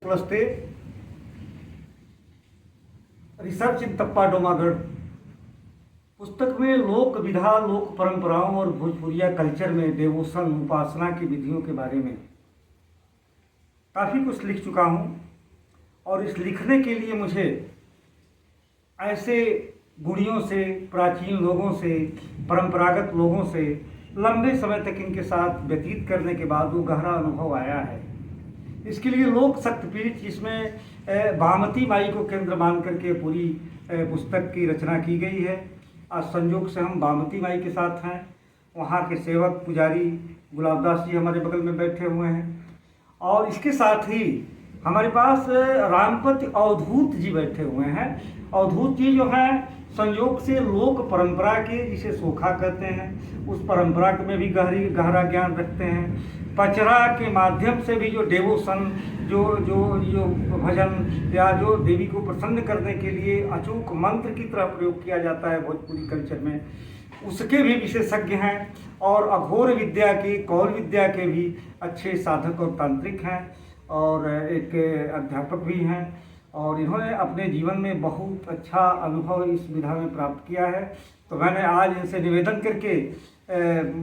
नमस्ते। रिसर्च इन तप्पा डोमागढ़ पुस्तक में लोक विधा, लोक परंपराओं और भोजपुरिया कल्चर में देवोसन उपासना की विधियों के बारे में काफ़ी कुछ लिख चुका हूँ। और इस लिखने के लिए मुझे ऐसे गुणियों से, प्राचीन लोगों से, परंपरागत लोगों से लंबे समय तक इनके साथ व्यतीत करने के बाद वो गहरा अनुभव आया है। इसके लिए लोक शक्तिपीठ, जिसमें बामती माई को केंद्र मान करके पूरी पुस्तक की रचना की गई है। आज संयोग से हम बामती माई के साथ हैं। वहाँ के सेवक पुजारी गुलाबदास जी हमारे बगल में बैठे हुए हैं। और इसके साथ ही हमारे पास रामपति अवधूत जी बैठे हुए हैं। अवधूत जी जो हैं संयोग से लोक परंपरा के, जिसे सोखा कहते हैं, उस परंपरा में भी गहरा ज्ञान रखते हैं। पचरा के माध्यम से भी जो डेवोसन, जो जो जो भजन या जो देवी को प्रसन्न करने के लिए अचूक मंत्र की तरह प्रयोग किया जाता है भोजपुरी कल्चर में, उसके भी विशेषज्ञ हैं। और अघोर विद्या के, कौल विद्या के भी अच्छे साधक और तांत्रिक हैं और एक अध्यापक भी हैं। और इन्होंने अपने जीवन में बहुत अच्छा अनुभव इस विधा में प्राप्त किया है। तो मैंने आज इनसे निवेदन करके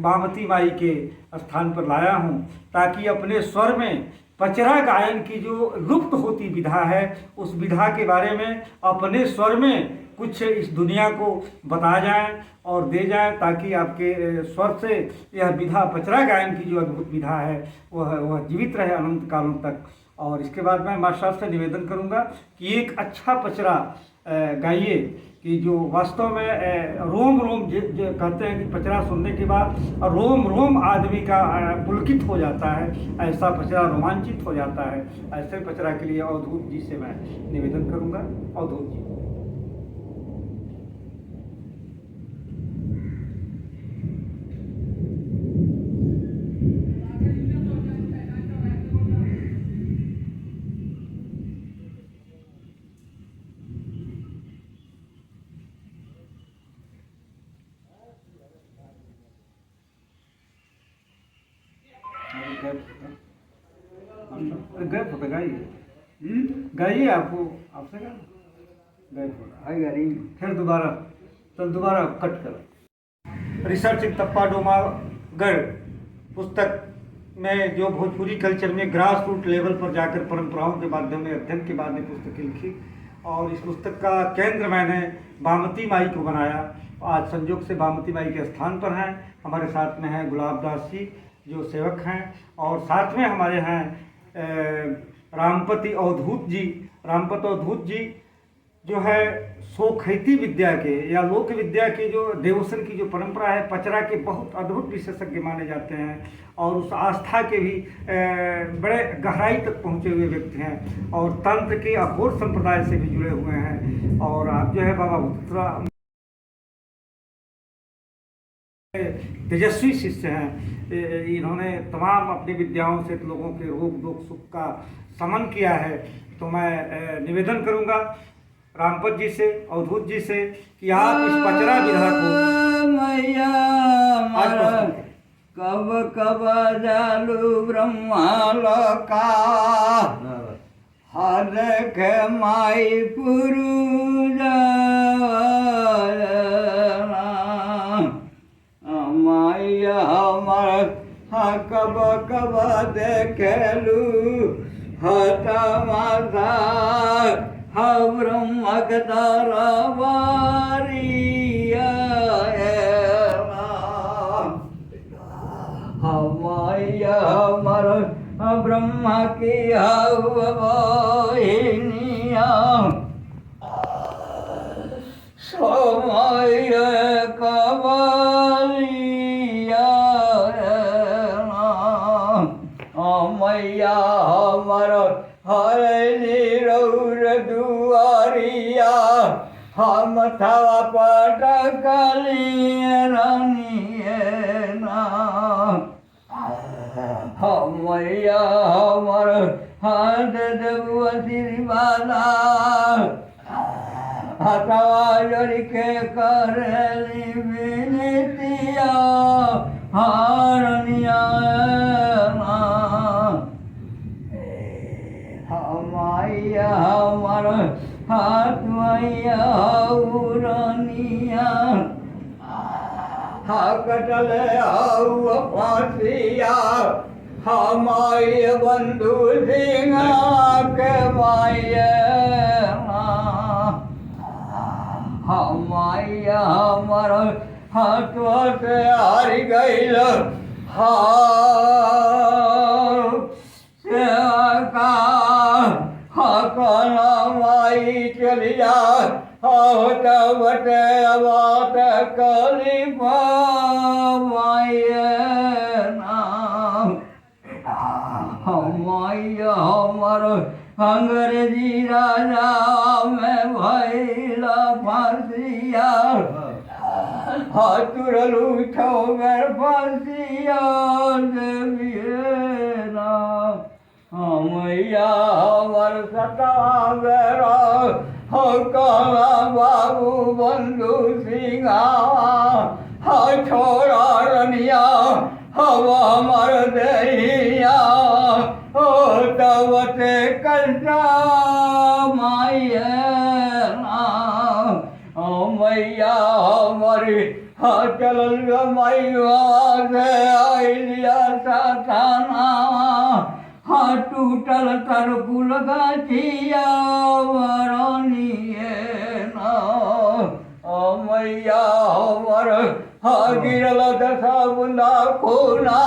बामती माई के स्थान पर लाया हूँ, ताकि अपने स्वर में पचरा गायन की जो लुप्त होती विधा है, उस विधा के बारे में अपने स्वर में कुछ इस दुनिया को बता जाएं और दे जाएं, ताकि आपके स्वर से यह विधा, पचरा गायन की जो अद्भुत विधा है, वह जीवित रहे अनंत कालों तक। और इसके बाद मैं मास्टर से निवेदन करूंगा कि एक अच्छा पचरा गाइए, कि जो वास्तव में रोम रोम कहते हैं कि पचरा सुनने के बाद रोम रोम आदमी का पुलकित हो जाता है, ऐसा पचरा रोमांचित हो जाता है। ऐसे पचरा के लिए अवधूत जी से मैं निवेदन करूंगा। अवधूत जी। गए फोटो गाइए, गाइए, आपको आपसे गए फोटो फिर दोबारा, चल दोबारा कट करो। रिसर्च इन तप्पा डोमागढ़ पुस्तक में जो भोजपुरी कल्चर में ग्रास रूट लेवल पर जाकर परंपराओं के माध्यम में अध्ययन के बाद ने पुस्तक लिखी। और इस पुस्तक का केंद्र मैंने बामती माई को बनाया। आज संयोग से बामती माई के स्थान पर हैं। हमारे साथ में हैं गुलाबदास जी जो सेवक हैं, और साथ में हमारे हैं रामपति अवधूत जी। रामपति अवधूत जी जो है सोखैती विद्या के या लोक विद्या के, जो देवोसन की जो परंपरा है, पचरा के बहुत अद्भुत विशेषज्ञ माने जाते हैं। और उस आस्था के भी बड़े गहराई तक पहुँचे हुए व्यक्ति हैं, और तंत्र के अघोर संप्रदाय से भी जुड़े हुए हैं। और आप जो है बाबा भूतरा तेजस्वी शिष्य हैं। इन्होंने तमाम अपनी विद्याओं से लोगों के रोग दुख सुख का शमन किया है। तो मैं निवेदन करूंगा रामपत जी से, अवधूत जी से, कि आप इस पचरा विधा को मैया कब कब जालू ब्रह्मा लोका हर के माई पुरुष माया हमर कब कब देखलू हता माता ब्रह्म के दरबारिया माया हमर ब्रह्म की बहिनिया समय मैया हमर हरली रौर दुआरिया हम थवा पटकलिए रानिए ना मैया हमर हाथ देव आशीर्वादा हथवा जोड़ के करली विनतिया हारनिया मैया हमर हाथ मैया उरनिया कटल हऊ फांसिया हमाय बंधु सिंह के माया मैया हमर हाथ से हार गईल का हकना माई चलिया बटे बात कली माया मैया हमर अंग्रेजी राजा में भैला फांसिया तुरलू छौगर फांसिया देवियना मैया हमर सतावेरा कला बाबू बंधु सिंहा छोरा रनिया हवा मर दहिया तवते कष्टा मैया मैया हमारी चलल मैया से आइलिया साथाना टूटल तर कुल गाछिया वरनिए मैया हमर गिरल दशा बुंदा खूना